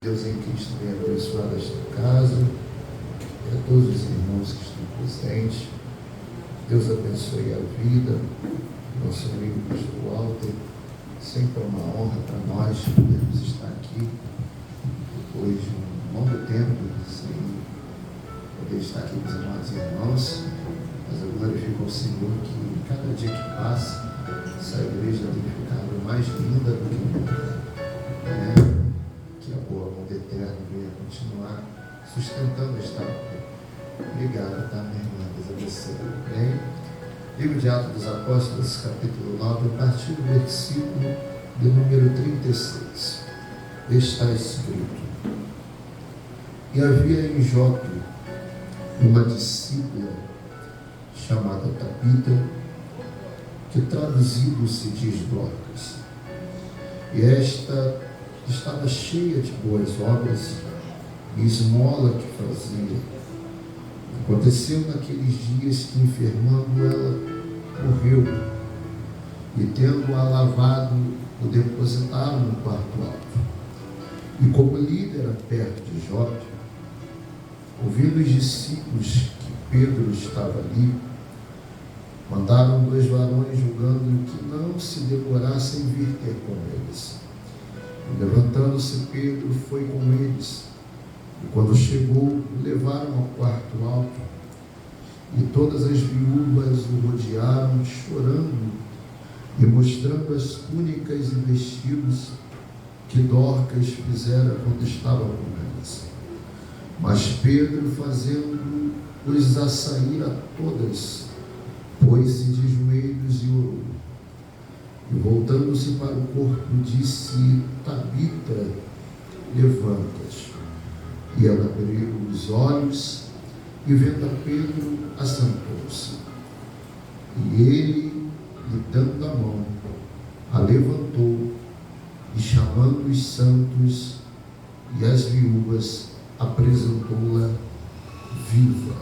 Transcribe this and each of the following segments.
Deus em Cristo venha abençoar esta casa e a todos os irmãos que estão presentes. Deus abençoe a vida do nosso amigo pastor Walter. Sempre é uma honra para nós podermos estar aqui depois de um longo tempo sem poder estar aqui com os amados irmãos. Mas eu glorifico ao Senhor que cada dia que passa essa igreja tem ficado mais linda do que nunca. Que a boa mão do Eterno venha continuar sustentando esta obra. Obrigado, tá, minha irmã? Deus abençoe. Bem, livro de Atos dos Apóstolos, capítulo 9, a partir do versículo de número 36. Está escrito: E havia em Jope uma discípula chamada Tabita, que traduzido se diz Dorcas. E esta estava cheia de boas obras e esmola que fazia. Aconteceu naqueles dias que, enfermando, ela morreu, e tendo-a lavado, o depositaram no quarto alto. E como ele era perto de Jope, ouvindo os discípulos que Pedro estava ali, mandaram 2 varões, julgando que não se demorassem vir ter com eles. E levantando-se, Pedro foi com eles. E quando chegou, o levaram ao quarto alto. E todas as viúvas o rodearam, chorando e mostrando as túnicas e vestidos que Dorcas fizera quando estava com elas. Mas Pedro, fazendo-os a sair a todas, pôs-se de joelhos e orou. E voltando-se para o corpo, disse: Tabita, levanta-te. E ela abriu os olhos e, vendo a Pedro, assentou-se. E ele, lhe dando a mão, a levantou e, chamando os santos e as viúvas, apresentou-la viva.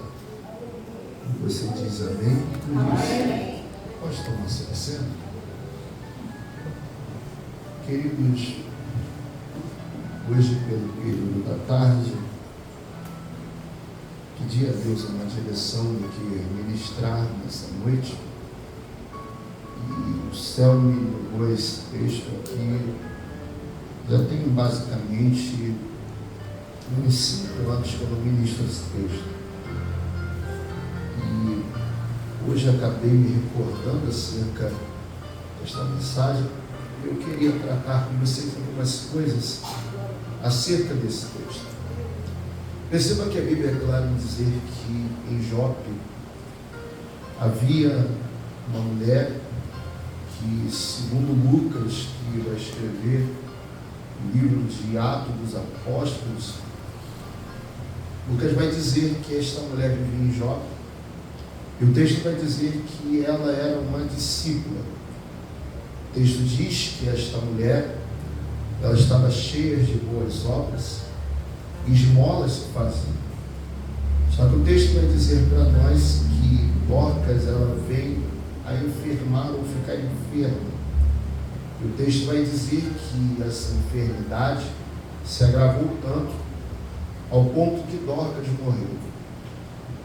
E você diz amém? Amém. Pode tomar seu assento? Queridos, hoje, pelo período da tarde, pedi a Deus uma direção do que ministrar nessa noite, e o céu me levou esse texto aqui. Já tenho basicamente uns 5 anos que eu não ministro esse texto, e hoje acabei me recordando acerca desta mensagem. Eu queria tratar com vocês algumas coisas acerca desse texto. Perceba que a Bíblia é clara em dizer que em Jope havia uma mulher que, segundo Lucas, que vai escrever o livro de Atos dos Apóstolos, Lucas vai dizer que esta mulher vivia em Jope, e o texto vai dizer que ela era uma discípula. O texto diz que esta mulher, ela estava cheia de boas obras, esmolas que fazia. Só que o texto vai dizer para nós que Dorcas, ela veio a enfermar ou ficar enferma. E o texto vai dizer que essa enfermidade se agravou tanto ao ponto que Dorcas morreu.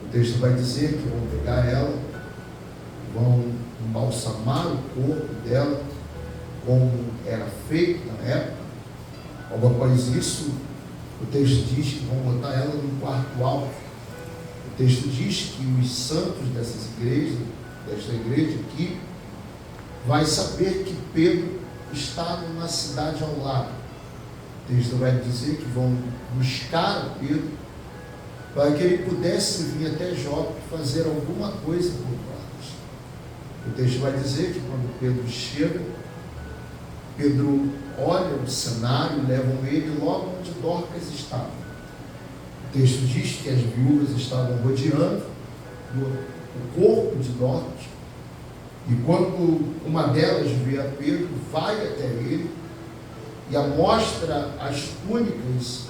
O texto vai dizer que vão pegar ela, vão embalsamar o corpo dela, como era feito na época. Logo após isso, o texto diz que vão botar ela no quarto alto. O texto diz que os santos desta igreja aqui, vai saber que Pedro está numa cidade ao lado. O texto vai dizer que vão buscar a Pedro, para que ele pudesse vir até Jope fazer alguma coisa por Dorcas. O texto vai dizer que quando Pedro chega, Pedro olha o cenário, levam ele logo onde Dorcas estava. O texto diz que as viúvas estavam rodeando o corpo de Dorcas, e quando uma delas vê a Pedro, vai até ele e a mostra as túnicas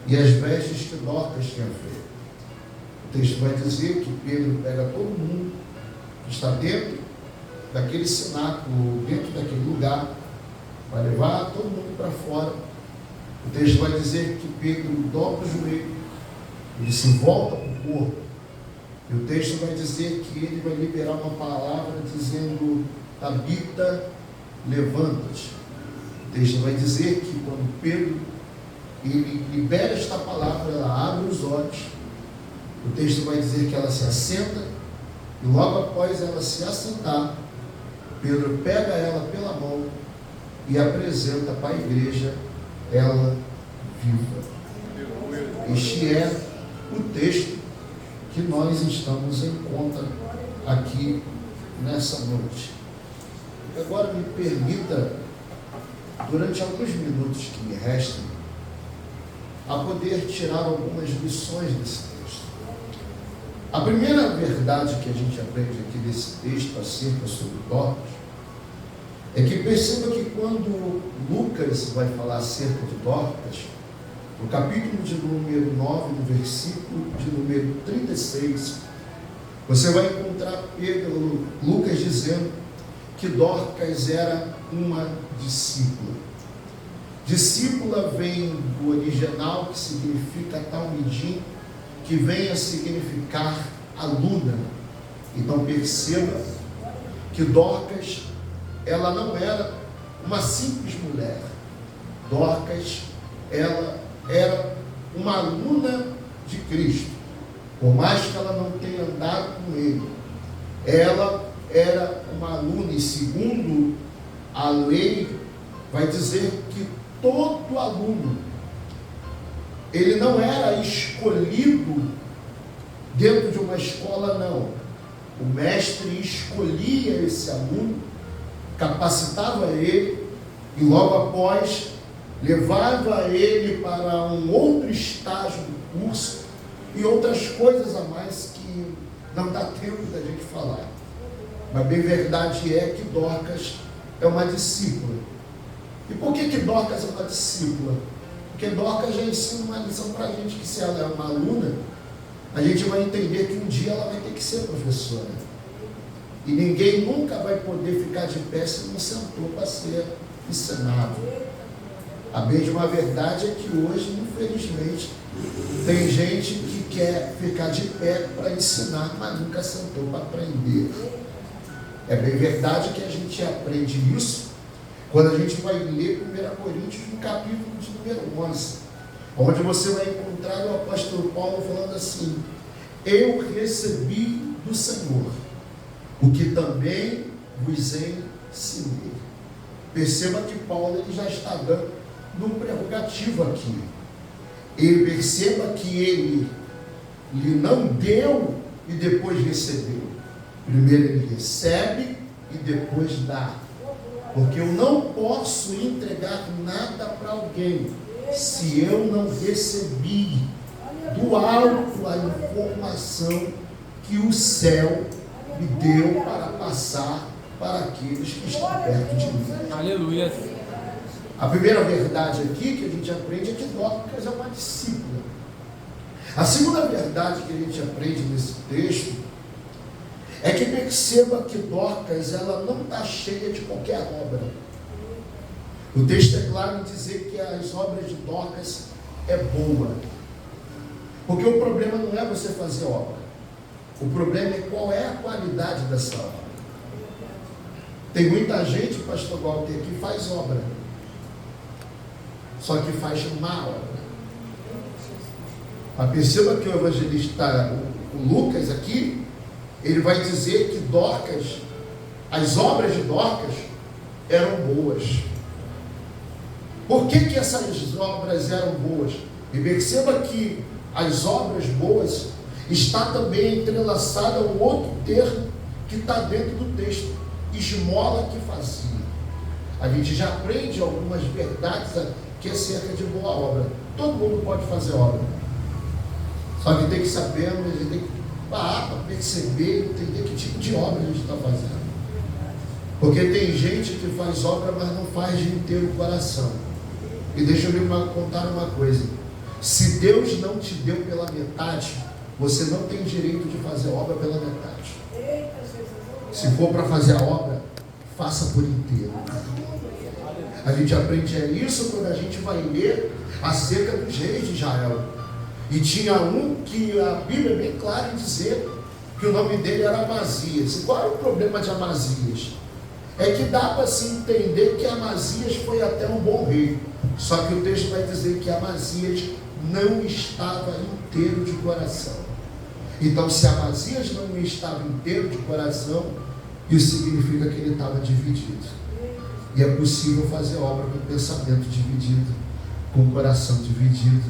e as vestes que Dorcas tinha feito. O texto vai dizer que Pedro pega todo mundo que está dentro daquele cenáculo, dentro daquele lugar, vai levar todo mundo para fora O texto vai dizer que Pedro dobra o joelho, ele se volta para o corpo, e o texto vai dizer que ele vai liberar uma palavra dizendo: Tabita, levanta-te. O texto vai dizer que quando Pedro ele libera esta palavra, ela abre os olhos. O texto vai dizer que ela se assenta, e logo após ela se assentar, Pedro pega ela pela mão e apresenta para a igreja ela viva. Este é o texto que nós estamos em conta aqui nessa noite. Agora me permita, durante alguns minutos que me restam, a poder tirar algumas lições desse texto. A primeira verdade que a gente aprende aqui desse texto acerca sobre Dorcas é que perceba que quando Lucas vai falar acerca de Dorcas, no capítulo de número 9, no versículo de número 36, você vai encontrar Lucas dizendo que Dorcas era uma discípula. Discípula vem do original, que significa talmidim, que vem a significar aluna. Então perceba que Dorcas, ela não era uma simples mulher. Dorcas, ela era uma aluna de Cristo. Por mais que ela não tenha andado com ele, ela era uma aluna, e segundo a lei, vai dizer que todo aluno, ele não era escolhido dentro de uma escola, não. O mestre escolhia esse aluno, capacitava ele, e logo após levava ele para um outro estágio do curso e outras coisas a mais que não dá tempo da gente falar. Mas bem verdade é que Dorcas é uma discípula. E por que Dorcas é uma discípula? Porque Dorcas já ensina uma lição para a gente, que se ela é uma aluna, a gente vai entender que um dia ela vai ter que ser professora. E ninguém nunca vai poder ficar de pé se não sentou para ser ensinado. A mesma verdade é que hoje, infelizmente, tem gente que quer ficar de pé para ensinar, mas nunca sentou para aprender. É bem verdade que a gente aprende isso quando a gente vai ler 1 Coríntios no capítulo de número 11, onde você vai encontrar o apóstolo Paulo falando assim: eu recebi do Senhor o que também vos ensinei. Perceba que Paulo ele já está dando num prerrogativo aqui. Ele perceba que ele não deu e depois recebeu. Primeiro ele recebe e depois dá. Porque eu não posso entregar nada para alguém se eu não recebi do alto a informação que o céu me deu para passar para aqueles que estão perto de mim. Aleluia. A primeira verdade aqui que a gente aprende é que Dorcas é uma discípula. A segunda verdade que a gente aprende nesse texto é que perceba que Dorcas, ela não está cheia de qualquer obra. O texto é claro em dizer que as obras de Dorcas é boa. Porque o problema não é você fazer obra. O problema é qual é a qualidade dessa obra. Tem muita gente, pastor Walter, que faz obra. Só que faz má obra. Mas perceba que o evangelista, o Lucas aqui, ele vai dizer que Dorcas, as obras de Dorcas eram boas. Por que essas obras eram boas? E perceba que as obras boas está também entrelaçada a um outro termo que está dentro do texto: esmola que fazia. A gente já aprende algumas verdades que é acerca de boa obra. Todo mundo pode fazer obra. Só que tem que saber, a gente tem que parar para perceber, entender que tipo de obra a gente está fazendo. Porque tem gente que faz obra, mas não faz de inteiro o coração. E deixa eu lhe contar uma coisa: se Deus não te deu pela metade, você não tem direito de fazer obra pela metade. Se for para fazer a obra, faça por inteiro. A gente aprende isso quando a gente vai ler acerca dos reis de Israel. E tinha um que a Bíblia é bem clara em dizer que o nome dele era Amazias. E qual era o problema de Amazias? É que dá para se entender que Amazias foi até um bom rei. Só que o texto vai dizer que Amazias não estava inteiro de coração. Então, se Amazias não estava inteiro de coração, isso significa que ele estava dividido. E é possível fazer obra com pensamento dividido, com coração dividido.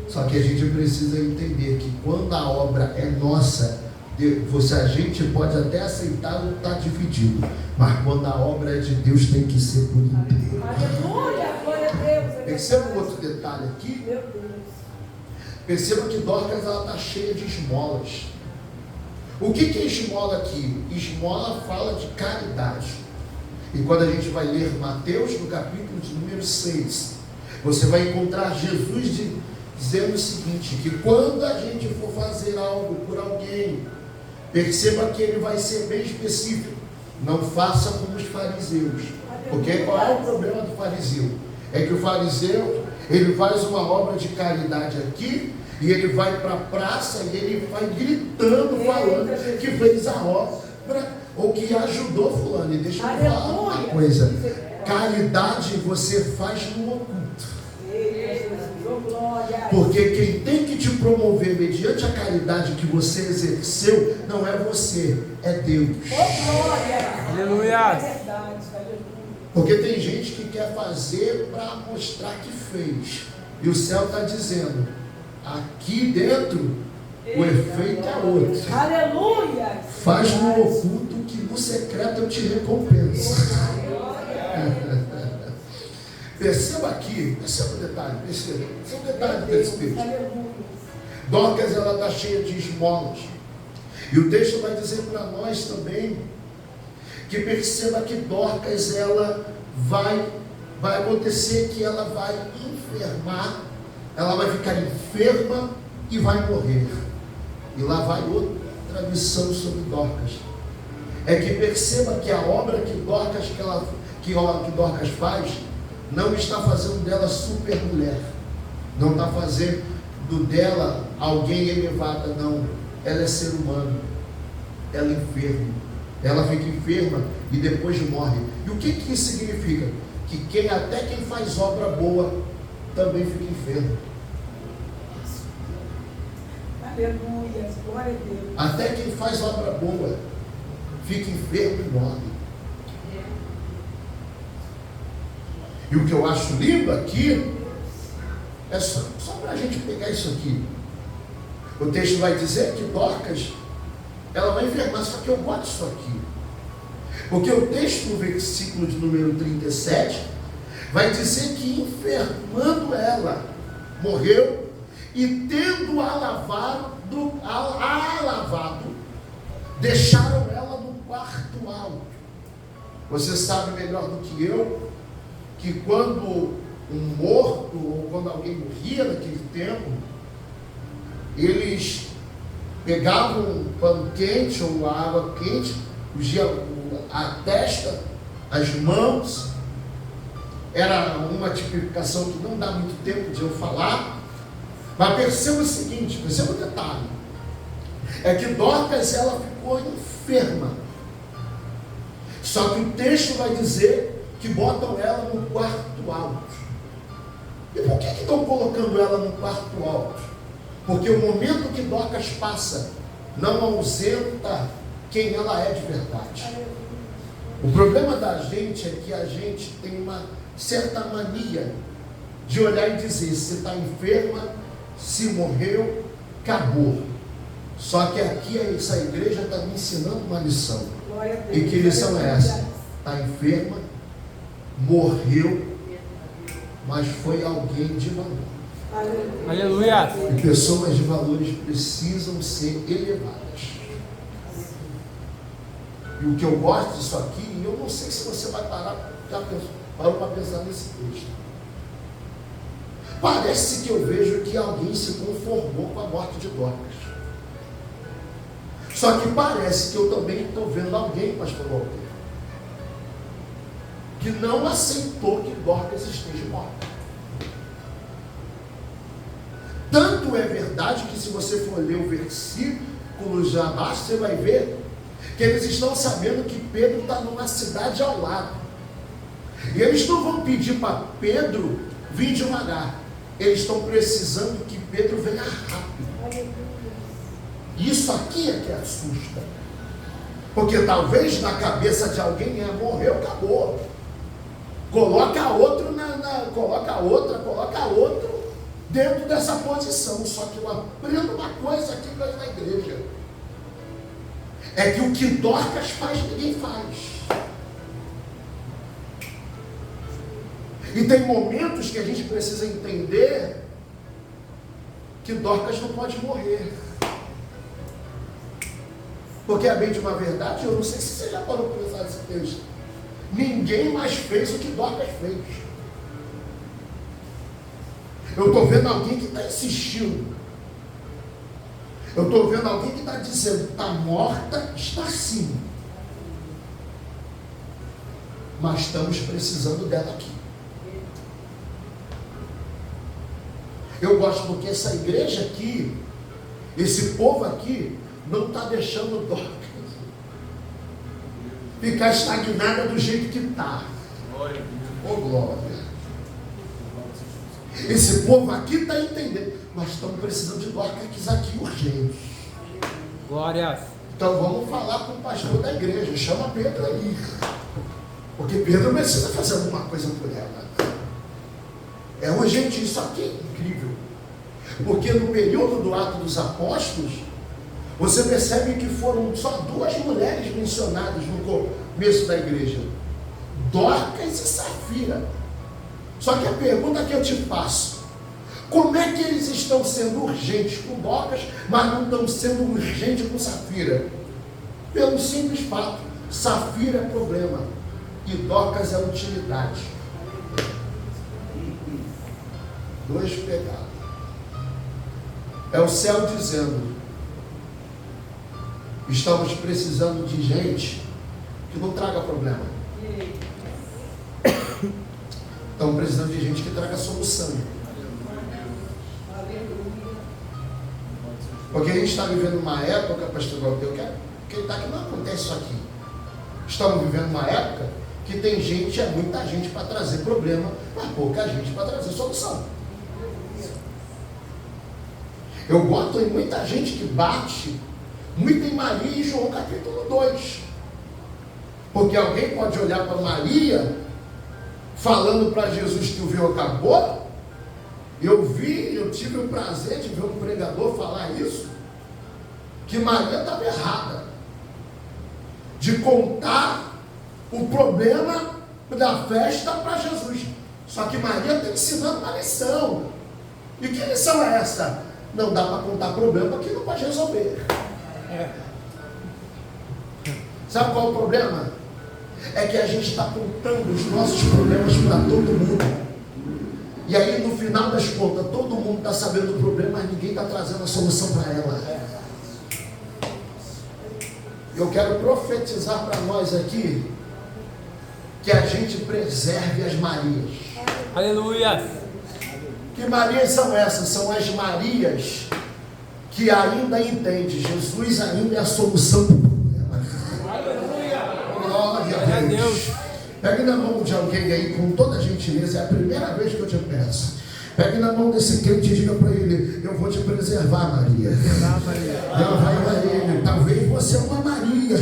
Só que a gente precisa entender que quando a obra é nossa, a gente pode até aceitar ou estar dividido, mas quando a obra é de Deus, tem que ser por inteiro. Aleluia, glória a Deus. Perceba um outro detalhe aqui. Meu Deus. Perceba que Dorcas está cheia de esmolas. O que é esmola aqui? Esmola fala de caridade. E quando a gente vai ler Mateus, no capítulo de número 6, você vai encontrar Jesus dizendo o seguinte, que quando a gente for fazer algo por alguém, perceba que ele vai ser bem específico. Não faça como os fariseus. Porque qual é o problema do fariseu? É que o fariseu, ele faz uma obra de caridade aqui, e ele vai para a praça e ele vai gritando, falando que fez a obra ou que ajudou fulano. E deixa eu falar uma coisa: caridade você faz no oculto. Porque quem tem que te promover mediante a caridade que você exerceu não é você, é Deus. Aleluia. Porque tem gente que quer fazer para mostrar que fez, e o céu está dizendo: aqui dentro o efeito é outro. Aleluia. Faz no oculto que no secreto eu te recompenso. Perceba aqui, perceba o detalhe, perceba o detalhe desse texto. Dorcas, ela está cheia de esmolas. E o texto vai dizer para nós também que perceba que Dorcas, ela vai acontecer que ela vai enfermar, ela vai ficar enferma e vai morrer. E lá vai outra lição sobre Dorcas. É que perceba que a obra que Dorcas faz, não está fazendo dela super mulher, não está fazendo dela alguém elevada, não. Ela é ser humano, ela é enferma, ela fica enferma e depois morre. E o que isso significa? Que até quem faz obra boa também fica enfermo. Aleluia, glória a Deus. Até quem faz obra boa fica enfermo e morre. E o que eu acho lindo aqui é só para a gente pegar isso aqui. O texto vai dizer que Dorcas, ela vai enfermar, só que eu gosto disso aqui. Porque o texto no versículo de número 37 vai dizer que enfermando ela, morreu, e tendo lavado, deixaram ela no quarto alto. Você sabe melhor do que eu que quando um morto ou quando alguém morria naquele tempo, eles pegavam um pano quente ou a água quente, ungiam a testa, as mãos. Era uma tipificação que não dá muito tempo de eu falar, mas perceba o seguinte, perceba o detalhe, é que Dorcas, ela ficou enferma, só que o texto vai dizer que botam ela no quarto alto. E por que estão colocando ela no quarto alto? Porque o momento que Dorcas passa não ausenta quem ela é de verdade. O problema da gente é que a gente tem uma certa mania de olhar e dizer: se está enferma, se morreu, acabou. Só que aqui essa igreja está me ensinando uma lição. E que lição é essa? Está enferma, morreu, mas foi alguém de valor. Aleluia. E pessoas de valores precisam ser elevadas. E o que eu gosto disso aqui, e eu não sei se você vai parou para pensar nesse texto. Parece que eu vejo que alguém se conformou com a morte de Dorcas. Só que parece que eu também estou vendo alguém, pastor Walter, que não aceitou que Dorcas esteja morta. Tanto é verdade que, se você for ler o versículo já abaixo, você vai ver que eles estão sabendo que Pedro está numa cidade ao lado. E eles não vão pedir para Pedro vir devagar. Eles estão precisando que Pedro venha rápido. Isso aqui é que assusta. Porque talvez na cabeça de alguém morreu, acabou. Coloca outro coloca outro dentro dessa posição. Só que eu aprendo uma coisa aqui na igreja. É que o que Dorcas faz, ninguém faz. E tem momentos que a gente precisa entender que Dorcas não pode morrer. Porque é bem de uma verdade, eu não sei se você já parou para pensar nesse texto. Ninguém mais fez o que Dorcas fez. Eu estou vendo alguém que está insistindo. Eu estou vendo alguém que está dizendo, está morta, está sim. Mas estamos precisando dela aqui. Eu gosto porque essa igreja aqui, esse povo aqui, não está deixando Dorcas ficar estagnada do jeito que está. Oh, glória. Esse povo aqui está entendendo. Nós estamos precisando de Dorcas aqui urgente. Glória. Então vamos falar com o pastor da igreja. Chama Pedro aí. Porque Pedro precisa fazer alguma coisa por ela. É urgente, isso aqui é incrível. Porque no período do Ato dos Apóstolos, você percebe que foram só 2 mulheres mencionadas no começo da igreja: Dorcas e Safira. Só que a pergunta que eu te faço: como é que eles estão sendo urgentes com Dorcas, mas não estão sendo urgentes com Safira? Pelo simples fato: Safira é problema e Dorcas é utilidade. 2 pegados. É o céu dizendo: estamos precisando de gente que não traga problema. Estamos precisando de gente que traga solução. Porque a gente está vivendo uma época, pastor Galteu, que acreditar que não acontece isso aqui. Estamos vivendo uma época que tem gente, muita gente para trazer problema, mas pouca gente para trazer solução. Eu boto em muita gente que bate muito em Maria e João capítulo 2. Porque alguém pode olhar para Maria falando para Jesus que o véu acabou. Eu tive o prazer de ver um pregador falar isso, que Maria estava errada de contar o problema da festa para Jesus. Só que Maria está ensinando uma lição. E que lição é essa? Não dá para contar problema que não pode resolver. Sabe qual é o problema? É que a gente está contando os nossos problemas para todo mundo. E aí, no final das contas, todo mundo está sabendo do problema, mas ninguém está trazendo a solução para ela. Eu quero profetizar para nós aqui que a gente preserve as Marias. Aleluia. Que Marias são essas? São as Marias que ainda entendem. Jesus ainda é a solução do problema. Glória a Deus. Pegue na mão de alguém aí com toda a gentileza. É a primeira vez que eu te peço. Pegue na mão desse crente e diga para ele: eu vou te preservar, Maria. Ela vai para ele. Talvez você é uma Maria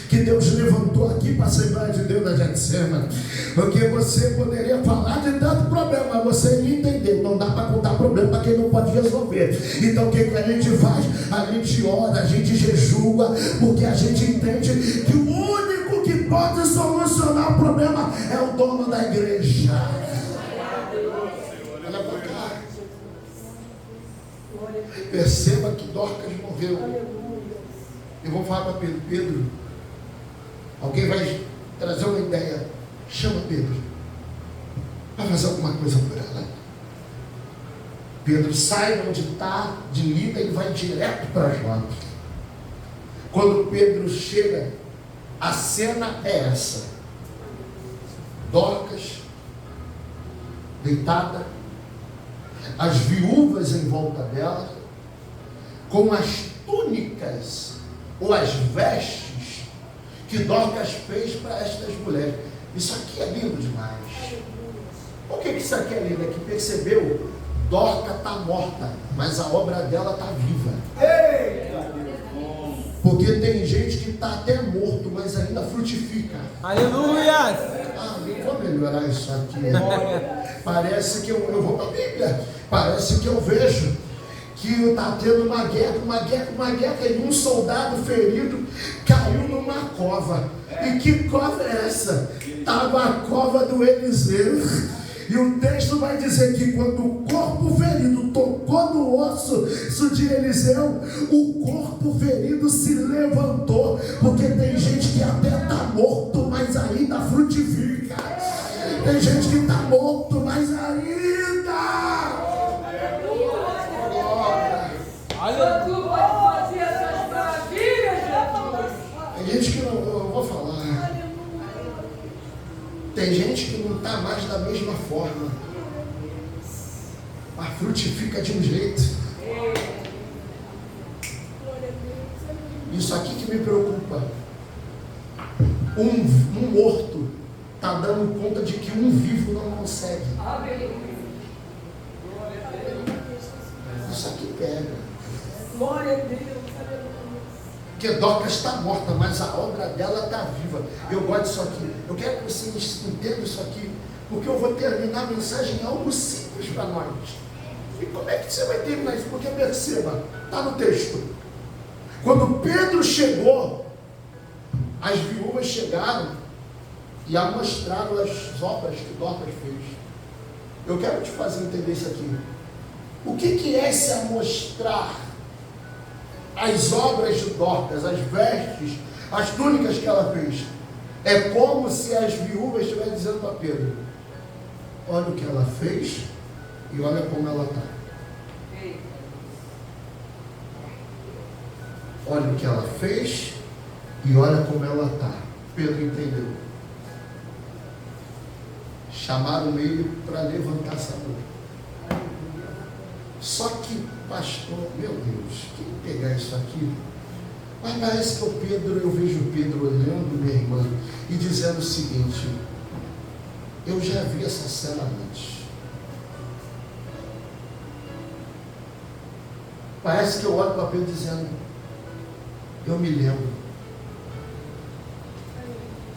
que Deus levantou aqui para a Assembleia de Deus da Getsêmani, porque você poderia falar de tanto problema, mas você ia entender. Não dá para contar problema para quem não pode resolver. Então o que a gente faz? A gente ora, a gente jejua, porque a gente entende que o único que pode solucionar o problema é o dono da igreja. Olha para cá. Perceba que Dorcas morreu. Eu vou falar para Pedro: Pedro, alguém vai trazer uma ideia, chama Pedro, vai fazer alguma coisa por ela. Pedro sai onde está, de Lida, e vai direto para Jope. Quando Pedro chega, a cena é essa: Dorcas, deitada, as viúvas em volta dela, com as túnicas ou as vestes que Dorcas fez para estas mulheres. Isso aqui é lindo demais. Por que isso aqui é lindo? É que percebeu, Dorcas está morta, mas a obra dela está viva. Porque tem gente que está até morto, mas ainda frutifica. Aleluia! Eu vou melhorar isso aqui. Parece que eu vou para a Bíblia. Parece que eu vejo que está tendo uma guerra, e um soldado ferido caiu numa cova. E que cova é essa? Estava a cova do Eliseu. E o texto vai dizer que quando o corpo ferido tocou no osso de Eliseu, o corpo ferido se levantou. Porque tem gente que até está morto, mas ainda frutifica. Tem gente que está morto, mas ainda. Tu vai fazer essas maravilhas, Jesus. Tem gente que não, eu vou falar. Tem gente que não está mais da mesma forma, mas frutifica de um jeito. Isso aqui que me preocupa. Um morto está dando conta de que um vivo não consegue. Isso aqui pega. Glória a Deus. Porque Dorcas está morta, mas a obra dela está viva. Eu gosto disso aqui. Eu quero que vocês entendam isso aqui, porque eu vou terminar a mensagem em algo simples para nós. E como é que você vai terminar isso? Porque perceba, está no texto. Quando Pedro chegou, as viúvas chegaram e mostraram as obras que Dorcas fez. Eu quero te fazer entender isso aqui. O que é esse amostrar? As obras de Dorcas, as vestes, as túnicas que ela fez. É como se as viúvas estivessem dizendo para Pedro: olha o que ela fez e olha como ela está. Olha o que ela fez e olha como ela está. Pedro entendeu. Chamaram ele para levantar essa dor. Só que, pastor, meu Deus, quem pegar isso aqui? Mas parece que eu vejo Pedro olhando minha irmã e dizendo o seguinte: eu já vi essa cena antes. Parece que eu olho para Pedro dizendo: eu me lembro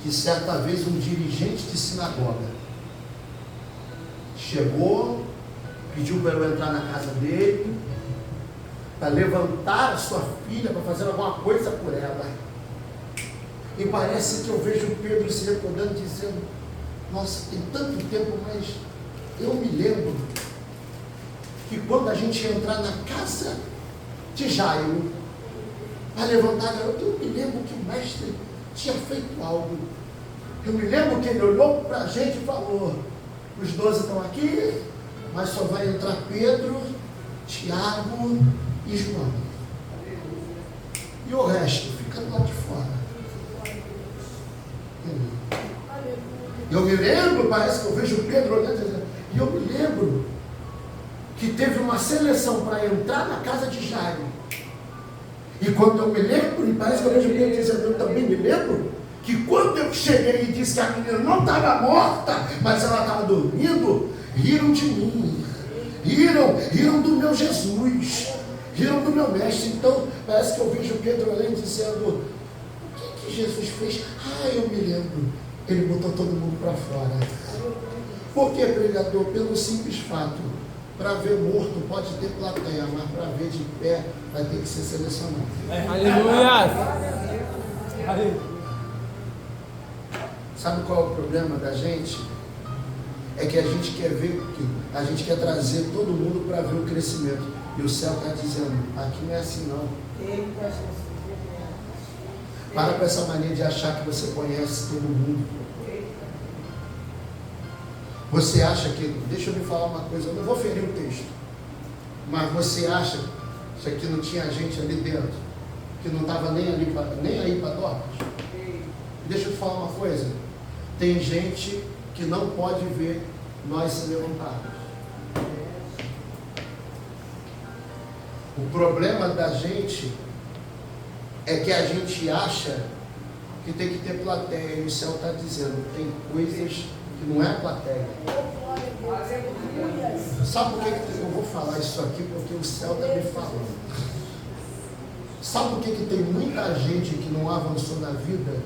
que certa vez um dirigente de sinagoga chegou, pediu para eu entrar na casa dele, para levantar a sua filha, para fazer alguma coisa por ela. E parece que eu vejo Pedro se recordando, dizendo: nossa, tem tanto tempo, mas eu me lembro que quando a gente ia entrar na casa de Jairo, para levantar a garota, eu me lembro que o mestre tinha feito algo. Eu me lembro que ele olhou para a gente e falou: os 12 estão aqui, mas só vai entrar Pedro, Tiago e João. E o resto fica lá de fora. Eu me lembro, parece que eu vejo Pedro olhando, e eu me lembro que teve uma seleção para entrar na casa de Jairo. E quando eu me lembro, e parece que eu vejo Pedro dizendo: eu também me lembro que quando eu cheguei e disse que a menina não estava morta, mas ela estava dormindo, riram de mim, riram do meu Jesus, riram do meu mestre. Então parece que eu vejo Pedro olhando dizendo: o que Jesus fez? Eu me lembro, ele botou todo mundo para fora. Por que, pregador? Pelo simples fato: para ver morto pode ter plateia, mas para ver de pé vai ter que ser selecionado. Aleluia! Sabe qual é o problema da gente? É que a gente quer ver, a gente quer trazer todo mundo para ver o crescimento. E o céu está dizendo: aqui não é assim não. Para com essa mania de achar que você conhece todo mundo. Você acha que, deixa eu me falar uma coisa, eu não vou ferir o texto, mas você acha que aqui não tinha gente ali dentro, que não estava nem aí para Dorcas? Deixa eu te falar uma coisa, tem gente que não pode ver nós se levantarmos. O problema da gente é que a gente acha que tem que ter plateia, e o céu está dizendo, tem coisas que não é plateia. Sabe por que eu vou falar isso aqui? Porque o céu está me falando. Sabe por que tem muita gente que não avançou na vida?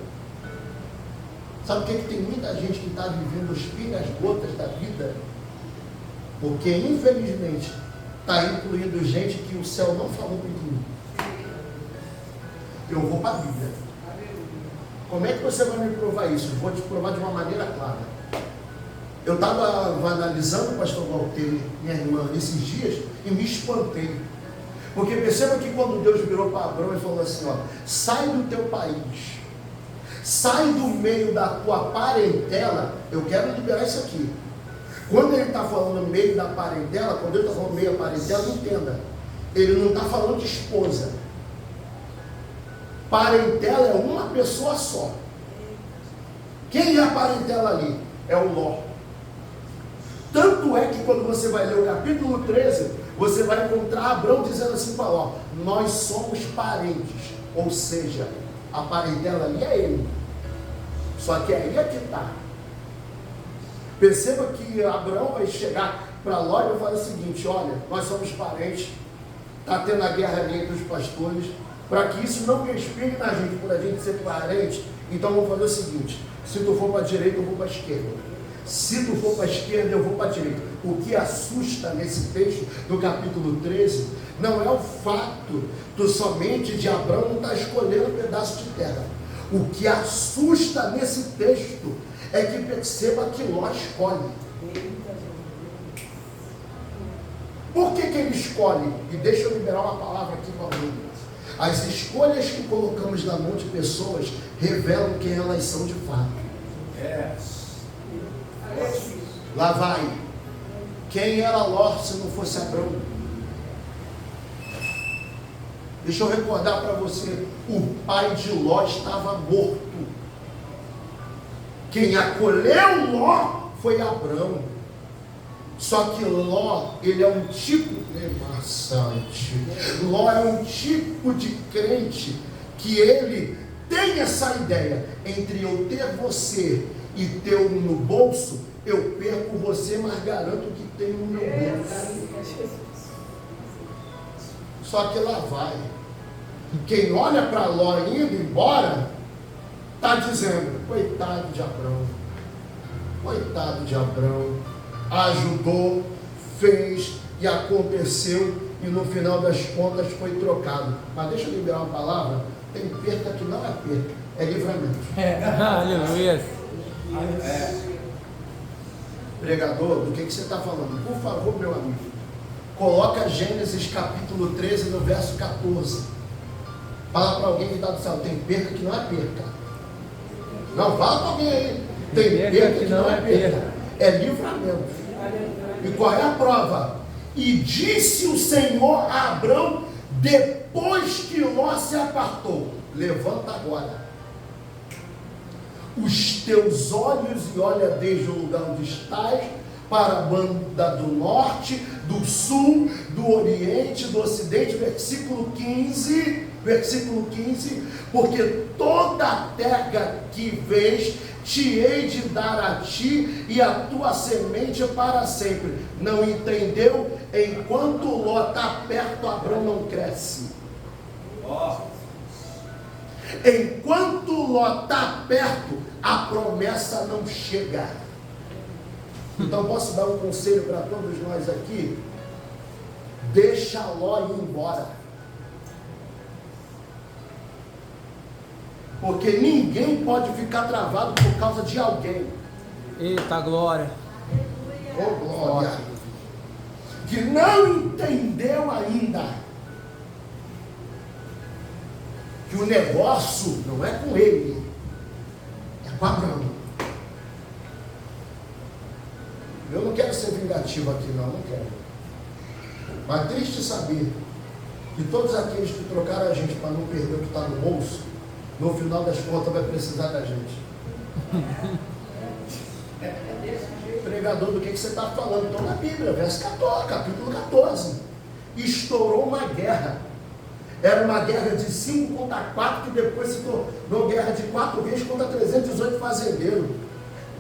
Sabe por que tem muita gente que está vivendo os pingas-gotas da vida? Porque, infelizmente, está incluindo gente que o céu não falou para incluir. Eu vou para a Bíblia. Como é que você vai me provar isso? Eu vou te provar de uma maneira clara. Eu estava analisando o pastor Walter, minha irmã, esses dias, e me espantei. Porque perceba que quando Deus virou para Abraão e falou assim, ó, sai do teu país, sai do meio da tua parentela, eu quero liberar isso aqui. Quando ele está falando meio da parentela, quando ele está falando meio da parentela, entenda, ele não está falando de esposa. Parentela é uma pessoa só. Quem é a parentela ali? É o Ló. Tanto é que quando você vai ler o capítulo 13, você vai encontrar Abraão dizendo assim para Ló, nós somos parentes. Ou seja, a parentela ali é ele. Só que aí é que está. Perceba que Abraão vai chegar para Ló e vai falar o seguinte, olha, nós somos parentes, está tendo a guerra ali entre os pastores, para que isso não respingue na gente, por a gente ser parente, então vamos fazer o seguinte, se tu for para a direita, eu vou para a esquerda. Se tu for para a esquerda, eu vou para a direita. O que assusta nesse texto do capítulo 13, não é o fato somente de Abraão não estar escolhendo um pedaço de terra. O que assusta nesse texto é que perceba que Ló escolhe. Por que ele escolhe? E deixa eu liberar uma palavra aqui para alguém. As escolhas que colocamos na mão de pessoas revelam quem elas são de fato. Lá vai. Quem era Ló se não fosse Abraão? Deixa eu recordar para você. O pai de Ló estava morto. Quem acolheu Ló foi Abraão. Só que Ló, ele é um tipo maçante. Ló é um tipo de crente que ele tem essa ideia. Entre eu ter você e ter um no bolso, eu perco você, mas garanto que tenho no meu bolso. Só que lá vai. Quem olha para Ló indo embora, está dizendo, coitado de Abraão. Coitado de Abraão. Ajudou, fez e aconteceu, e no final das contas foi trocado. Mas deixa eu liberar uma palavra, tem perda que não é perda, é livramento. Aleluia. Pregador, do que você está falando? Por favor, meu amigo, coloca Gênesis capítulo 13 no verso 14. Fala para alguém que está do céu, tem perda que não é perda. Não, fala para alguém aí, tem perda que não é perda. É livramento. E qual é a prova? E disse o Senhor a Abraão, depois que Ló se apartou, levanta agora os teus olhos e olha desde o lugar onde estás, para a banda do norte, do sul, do oriente, do ocidente, versículo 15, porque toda a terra que vês, te hei de dar a ti e a tua semente para sempre. Não entendeu? Enquanto Ló está perto, Abraão não cresce. Enquanto Ló está perto, a promessa não chega. Então posso dar um conselho para todos nós aqui? Deixa Ló ir embora. Porque ninguém pode ficar travado por causa de alguém. Eita glória. Oh glória. Que não entendeu ainda que o negócio não é com ele, é com Abraão. Eu não quero ser vingativo aqui, não quero. Mas triste saber que todos aqueles que trocaram a gente para não perder o que está no bolso, no final das contas vai precisar da gente. pregador, do que você está falando? Então, na Bíblia, verso 14, capítulo 14. Estourou uma guerra. Era uma guerra de 5 contra 4, que depois se tornou guerra de 4 vezes contra 318 fazendeiros.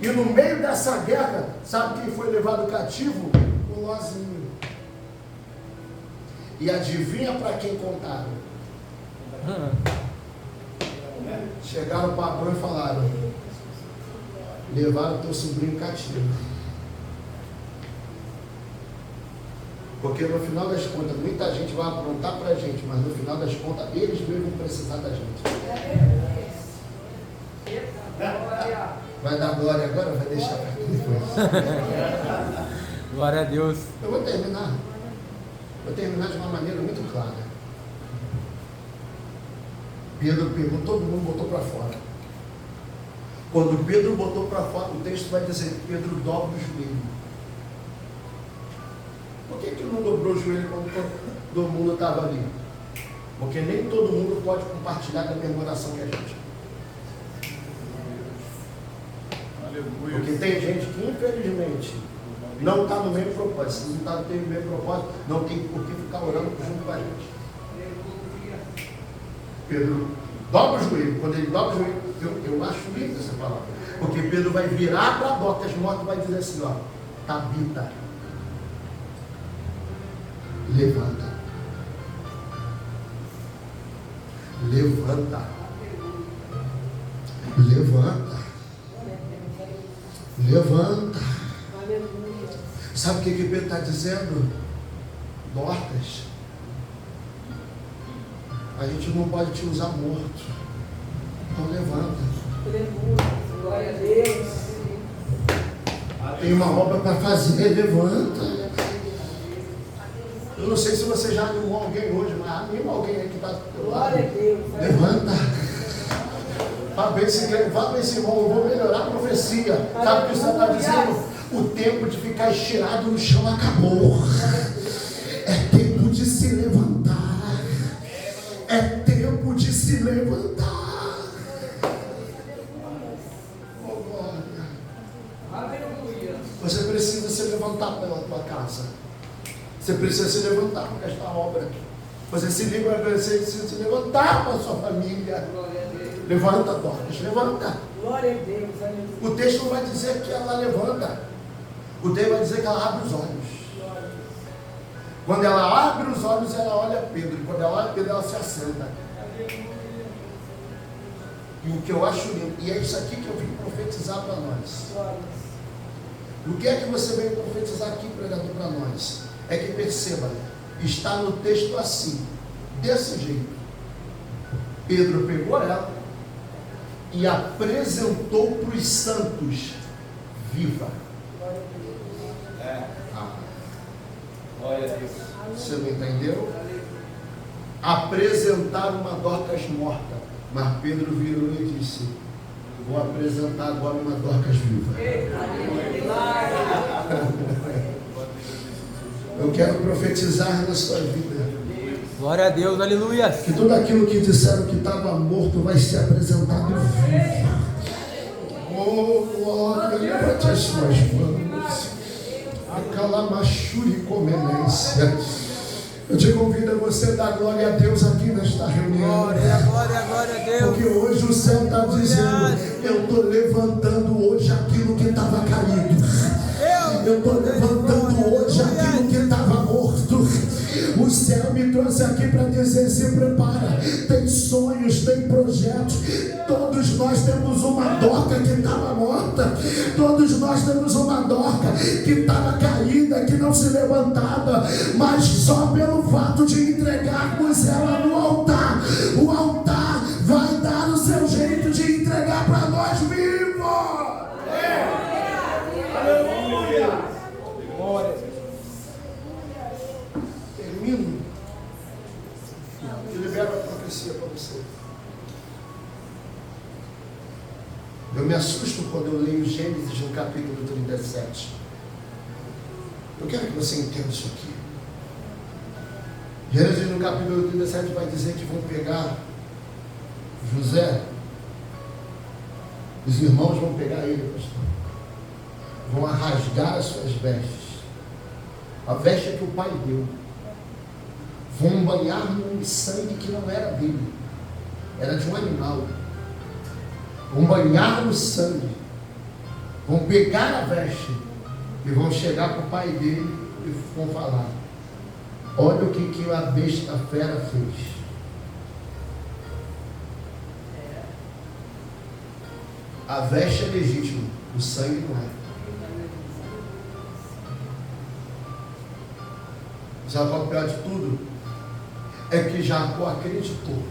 E no meio dessa guerra, sabe quem foi levado cativo? O Lózinho. E adivinha para quem contaram? Chegaram para Abrão e falaram: levaram teu sobrinho cativo. Porque no final das contas, muita gente vai aprontar para a gente, mas no final das contas, eles mesmos vão precisar da gente. Vai dar glória agora ou vai deixar para depois? Glória a Deus. Eu vou terminar. Vou terminar de uma maneira muito clara. Pedro pegou, todo mundo botou para fora. Quando Pedro botou para fora, o texto vai dizer que Pedro dobra o joelho. Por que não dobrou o joelho quando todo mundo estava ali? Porque nem todo mundo pode compartilhar da mesma oração que a gente. Porque tem gente que, infelizmente, não está no mesmo propósito. Se não está no mesmo propósito, não tem por que ficar orando junto com a gente. Pedro dobra o joelho. Quando ele dobra o joelho, eu acho linda essa palavra. Porque Pedro vai virar para Dorcas mortas e vai dizer assim: ó, Tabita, levanta. Levanta. Levanta. Levanta. Sabe o que Pedro está dizendo? Dorcas, a gente não pode te usar morto. Então levanta. Glória a Deus. Tem uma obra para fazer, levanta. Eu não sei se você já animou alguém hoje, mas anima alguém aí que está do teu lado. Glória a Deus. Levanta. Fala para esse irmão, eu vou melhorar a profecia. Sabe o que você está dizendo? O tempo de ficar estirado no chão acabou. É tempo de se levantar. É tempo de se levantar. Oh, glória. Aleluia. Você precisa se levantar pela tua casa. Você precisa se levantar por esta obra. Você precisa se levantar para a sua família. Glória a Deus. Levanta, Dorcas, levanta. Glória a Deus. Aleluia. O texto não vai dizer que ela levanta. O texto vai dizer que ela abre os olhos. Quando ela abre os olhos, ela olha Pedro. E quando ela olha Pedro, ela se assenta. E o que eu acho lindo, e é isso aqui que eu vim profetizar para nós. O que é que você veio profetizar aqui, pregador, para nós? É que perceba, está no texto assim, desse jeito. Pedro pegou ela e apresentou para os santos, viva. Glória a Deus. Você não entendeu? Apresentar uma Dorcas morta. Mas Pedro virou e disse: vou apresentar agora uma Dorcas viva. Eu quero profetizar na sua vida Glória a Deus, aleluia. que tudo aquilo que disseram que estava morto vai ser apresentado vivo. Oh, glória, levante as suas mãos. Acalamachuri comenência. Eu te convido a você dar glória a Deus aqui nesta reunião. Glória, glória, glória a Deus. Porque hoje o céu está dizendo: eu estou levantando hoje aquilo que estava caído. Eu estou levantando hoje aquilo que estava morto. O céu me trouxe aqui para dizer: se prepara. Tem sonhos, tem projetos. Todos nós temos uma Dorca que estava morta. Todos nós temos uma Dorca que estava caída, que não se levantava. Mas só pelo fato de entregarmos ela no altar, o altar vai dar o seu jeito de entregar para nós vivos. Aleluia. Glória. Termino e libero a profecia para você. Eu me assusto quando eu leio Gênesis no capítulo 37. Eu quero que você entenda isso aqui. Gênesis no capítulo 37 vai dizer que vão pegar José. Os irmãos vão pegar ele, pastor. vão rasgar as suas vestes, a veste que o pai deu, vão banhar num sangue que não era dele, era de um animal, vão banhar no sangue, vão pegar a veste e vão chegar para o pai dele e vão falar: olha o que a besta fera fez. A veste é legítima, o sangue não é. Sabe qual é o pior de tudo? É que Jacó acreditou.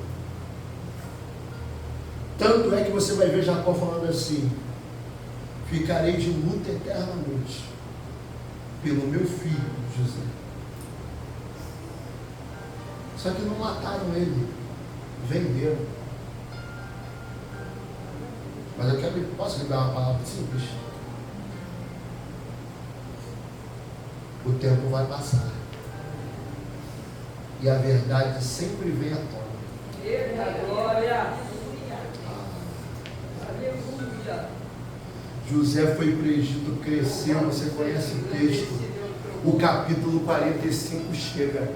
Tanto é que você vai ver Jacó falando assim: ficarei de luto eternamente pelo meu filho José. Só que não mataram ele, venderam. Mas posso lhe dar uma palavra simples? O tempo vai passar. E a verdade sempre vem à tona. Eita glória! Aleluia! José foi para o Egito, cresceu, você conhece o texto. O capítulo 45 chega.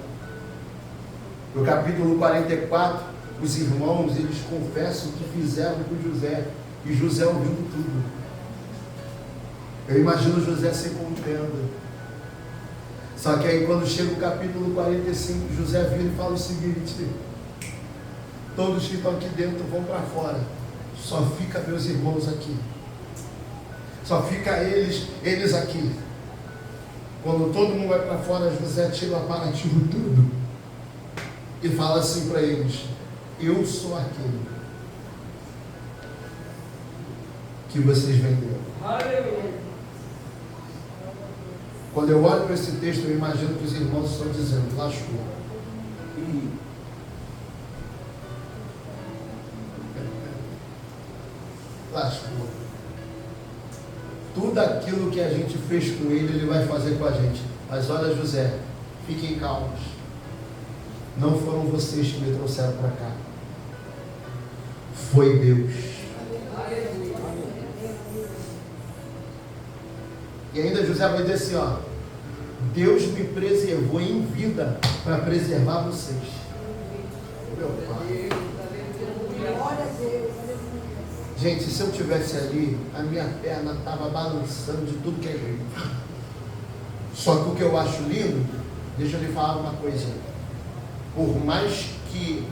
No capítulo 44, os irmãos, eles confessam o que fizeram com José. E José ouvindo tudo. Eu imagino José se contendo. Só que aí quando chega o capítulo 45, José vira e fala o seguinte: todos que estão aqui dentro vão para fora. Só fica meus irmãos aqui. Só fica eles aqui. Quando todo mundo vai para fora, José tira o aparativo tudo e fala assim para eles: eu sou aquele que vocês venderam. Aleluia! Quando eu olho para esse texto, eu imagino que os irmãos estão dizendo: lascou. Lascou. Tudo aquilo que a gente fez com ele vai fazer com a gente. Mas olha, José, fiquem calmos. Não foram vocês que me trouxeram para cá. Foi Deus. E ainda José vai dizer assim, ó: Deus me preservou em vida para preservar vocês. Meu Pai. Gente, se eu tivesse ali, a minha perna estava balançando de tudo que é jeito. Só que o que eu acho lindo, deixa eu lhe falar uma coisa. Por mais que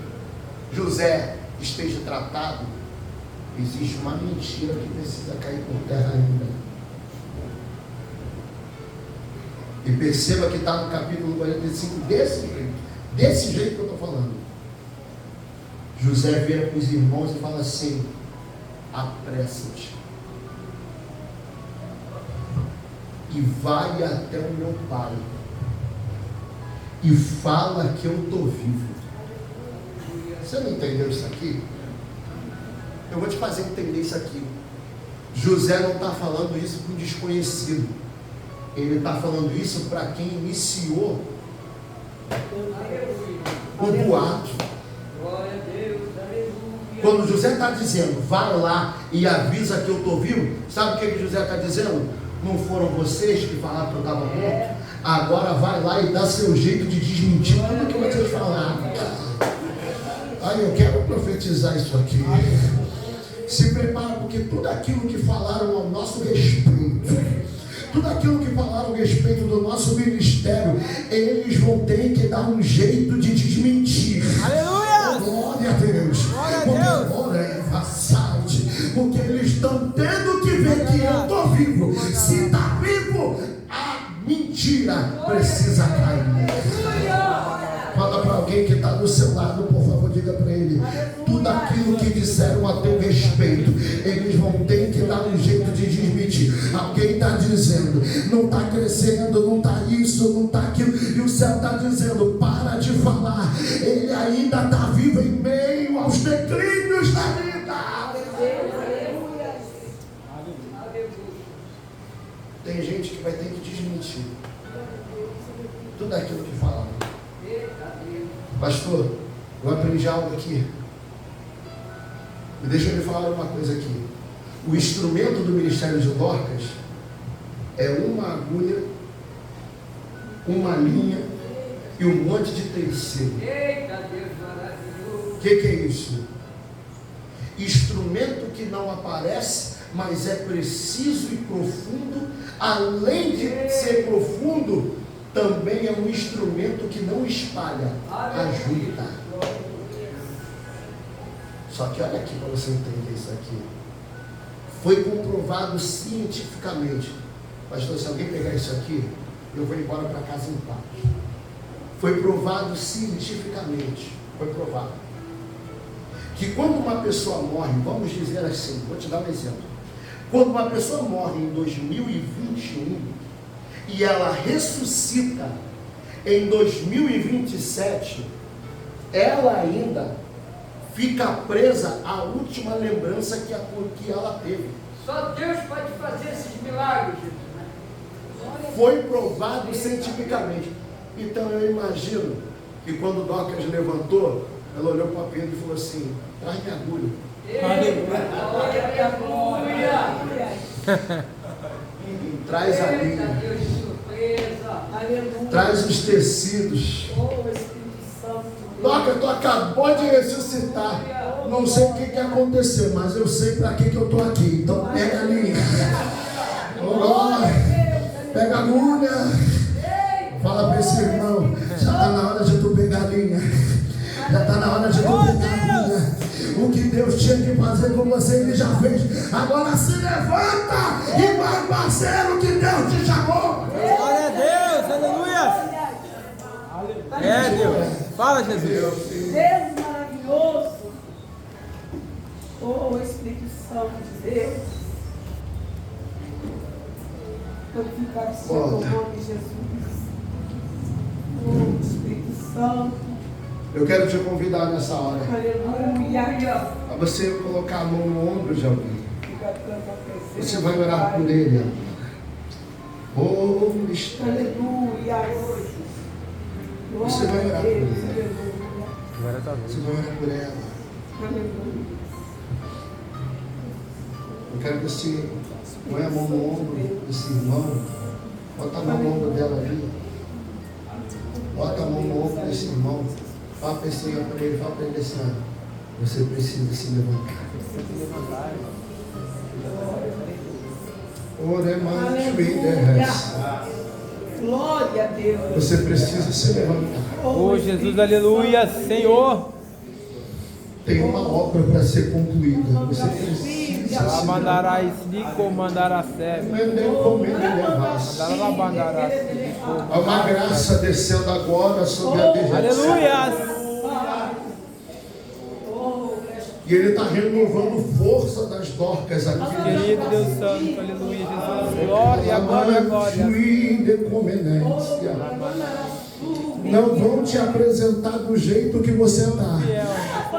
José esteja tratado, existe uma mentira que precisa cair por terra ainda. E perceba que está no capítulo 45 desse jeito que eu estou falando. José vira para os irmãos e fala assim: apressa-te e vai até o meu pai e fala que eu estou vivo. Você não entendeu isso aqui? Eu vou te fazer entender isso aqui. José não está falando isso para um desconhecido. Ele está falando isso para quem iniciou o boato. Quando José está dizendo, vai lá e avisa que eu estou vivo, sabe o que José está dizendo? Não foram vocês que falaram que eu estava morto? Agora vai lá e dá seu jeito de desmentir tudo que vocês falaram. Aí eu quero profetizar isso aqui. Se prepara, porque tudo aquilo que falaram ao nosso respeito, tudo aquilo que falaram a respeito do nosso ministério, eles vão ter que dar um jeito de desmentir. Aleluia! Glória a Deus. Glória a porque Deus. agora é vassate, porque eles estão tendo que ver que eu estou vivo. Se está vivo, a mentira precisa cair. Fala para alguém que está do seu lado, por favor, diga para ele: tudo aquilo que disseram a teu respeito, eles vão ter que dar um jeito de desmentir. Alguém está dizendo, não está crescendo, não está isso, não está aquilo, e o céu está dizendo, para de falar, ele ainda está vivo em meio aos declínios da vida. Tem gente que vai ter que desmentir tudo aquilo que falaram. Pastor, eu aprendi algo aqui. E deixa eu lhe falar uma coisa aqui. O instrumento do ministério de Dorcas é uma agulha, uma linha e um monte de tecido. Eita, Deus maravilhoso. O que é isso? Instrumento que não aparece, mas é preciso e profundo. Além de ser profundo, também é um instrumento que não espalha, ajuda. Só que olha aqui para você entender isso aqui. Foi comprovado cientificamente. Pastor, se alguém pegar isso aqui, eu vou embora para casa em paz. Foi provado cientificamente, foi provado, que quando uma pessoa morre, vamos dizer assim, vou te dar um exemplo. Quando uma pessoa morre em 2021 e ela ressuscita em 2027, ela ainda fica presa à última lembrança que ela teve. Só Deus pode fazer esses milagres, Jesus, né? Foi provado cientificamente. Então eu imagino que quando Dorcas levantou, ela olhou para Pedro e falou assim: traz minha agulha. Traz a linha. Traz os tecidos. Dorcas, tu acabou de ressuscitar. Não sei o que aconteceu, mas eu sei para que eu estou aqui. Então pega a linha. Pega a agulha. Fala para esse irmão, já está na hora de tu pegar a linha. Já está na hora de tu pegar a linha. O que Deus tinha que fazer com você, Ele já fez. Agora se levanta e vai fazer o que Deus te chamou. Glória a Deus, aleluia. É Deus, fala Jesus. Deus maravilhoso. Oh, Espírito Santo de Deus. Glorificado seja o nome de Jesus. Oh, Espírito Santo. Eu quero te convidar nessa hora Aleluia. a você colocar a mão no ombro de alguém. Você vai orar por ele. ele. Oh, Espírito. Aleluia. Você vai orar por ele. Agora tá Você vendo. vai orar por ela. Aleluia. Eu quero que você põe a mão no ombro desse irmão. Bota a mão no ombro dela ali. Bota a mão no ombro desse irmão. Fala para esse para ele, fala para ele assim: você precisa se levantar. Glória a Deus. Você precisa se levantar. Oh Jesus, aleluia, Senhor. Tem uma obra para ser concluída. Você precisa se Labandará levantar. Islico, mandará serve. Há uma graça descendo agora sobre a DGC. Aleluia. E Ele está renovando força das Dorcas aqui. Querido Deus Santo, aleluia, Jesus. Glória, glória, glória. Não vão te apresentar do jeito que você está.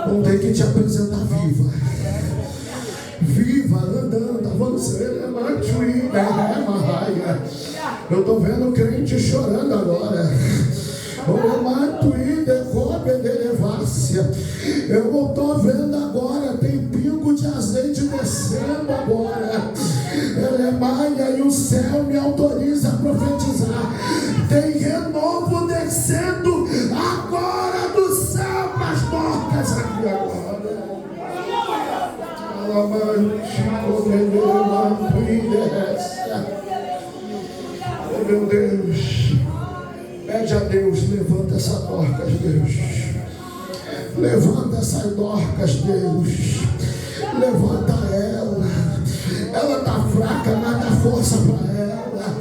Vão ter que te apresentar viva. Viva, andando, avançando. Eu estou vendo crente chorando agora. Eu estou vendo agora, tem pingo de azeite descendo agora. E o céu me autoriza a profetizar. Tem renovo descendo agora do céu para as Dorcas aqui agora. Oh meu Deus. Pede a Deus, levanta essa Dorcas, Deus. Levanta essas Dorcas, Deus. Levanta ela. Ela está fraca, mas dá força para ela.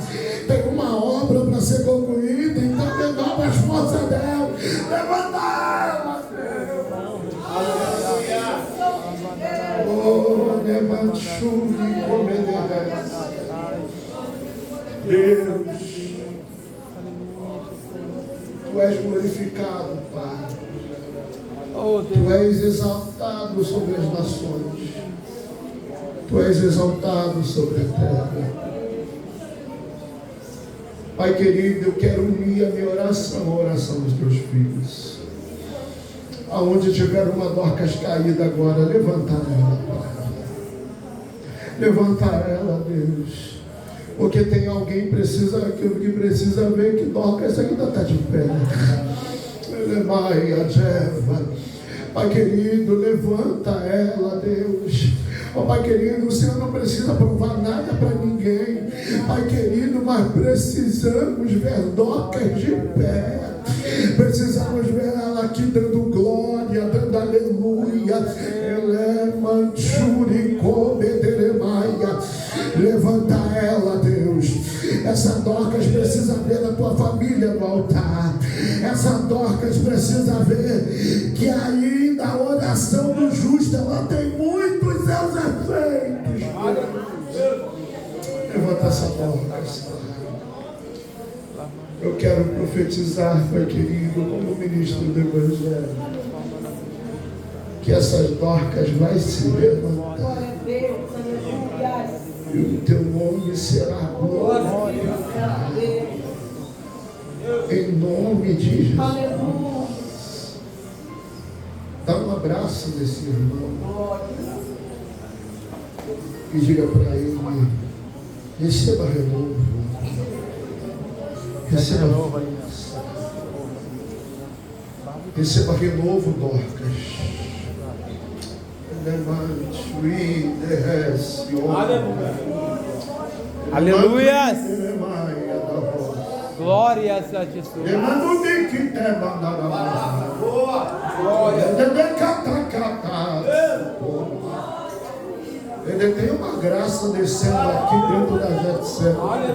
Tem uma obra para ser concluída, então renova as forças dela. Levanta ela, Deus. Oh, levante chuva e comederás. Deus. Tu és glorificado, Pai. Oh Tu Deus. és exaltado sobre as nações. Tu és exaltado sobre a terra. Pai querido, eu quero unir a minha oração à oração dos teus filhos. Aonde tiver uma Dorcas caída agora, levanta ela, Pai. Levanta ela, Deus. Porque tem alguém que precisa ver que Dorcas ainda está de pé. Pai querido, levanta ela, Deus. Pai querido, o Senhor não precisa provar nada para ninguém. Pai querido, mas precisamos ver Dorcas de pé. Precisamos ver ela aqui dando glória, dando aleluia. Levanta ela, Deus. Essa Dorcas precisa ver a tua família no altar. Essa Dorcas precisa ver que ainda a oração do justo, ela tem muitos seus efeitos. Levanta essa Dorcas. Eu quero profetizar, Pai querido, como ministro do Evangelho, que essas Dorcas vai se levantar. E o teu nome será glorificado. Em nome de Jesus. Dá um abraço nesse irmão. E diga para ele: receba renovo. Receba renovo, Dorcas. Aleluia. Glórias a Jesus. Ele tem uma graça descendo aqui dentro da Getsemane.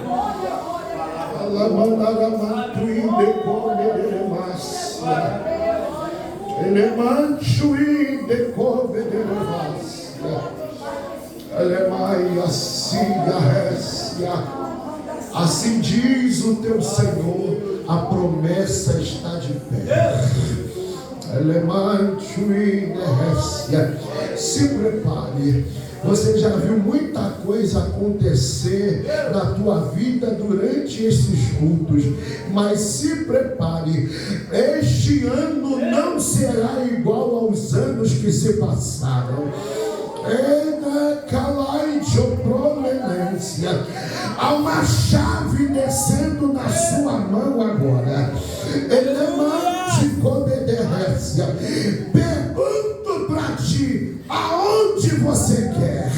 Assim diz o teu Senhor, a promessa está de pé. Se prepare. Você já viu muita coisa acontecer na tua vida durante esses cultos, mas se prepare. Este ano não será igual aos anos que se passaram. Há uma chave descendo na sua mão agora. Pergunto para ti: aonde você quer?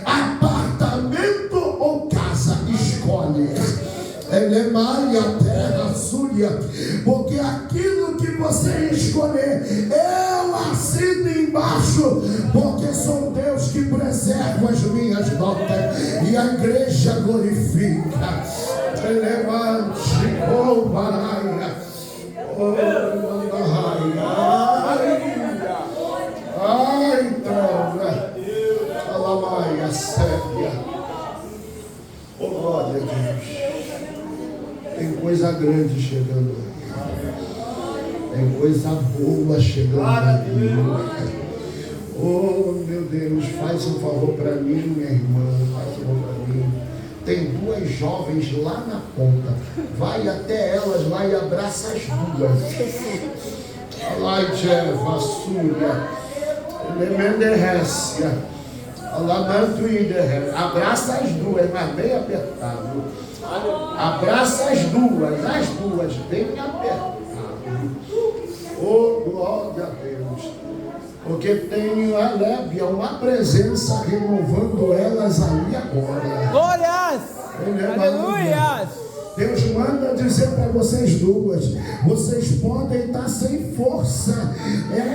Apartamento ou casa? Escolhe. A terra súria, porque aquilo que você escolher, eu assino embaixo, porque sou Deus que preserva as minhas notas e a igreja glorifica. Levante, Baraia. Ai, droga. Alamaia, séria. Oh, glória a Deus. Tem coisa grande chegando aqui. Tem coisa boa chegando aqui. Oh, meu Deus, faz um favor para mim, minha irmã. Faz um favor para mim. Tem duas jovens lá na ponta. Vai até elas lá e abraça as duas. Alaite, Vassúria, Lemenderrécia, Alamantuíder. Abraça as duas, mas bem apertado. Abraça as duas, bem apertado. Oh, glória a Deus. Porque tem a Lébia, uma presença renovando elas ali agora. Glórias! Aleluia! Deus manda dizer para vocês duas: vocês podem estar sem força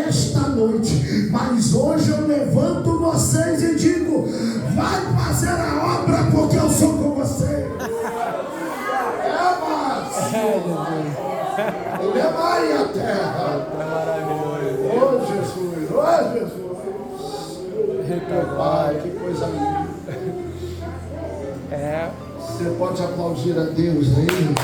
esta noite, mas hoje eu levanto vocês e digo: vai fazer a obra, porque eu sou com vocês. Levai a terra. Oh Jesus, oh Jesus. Pai, que coisa linda. Você pode aplaudir a Deus aí?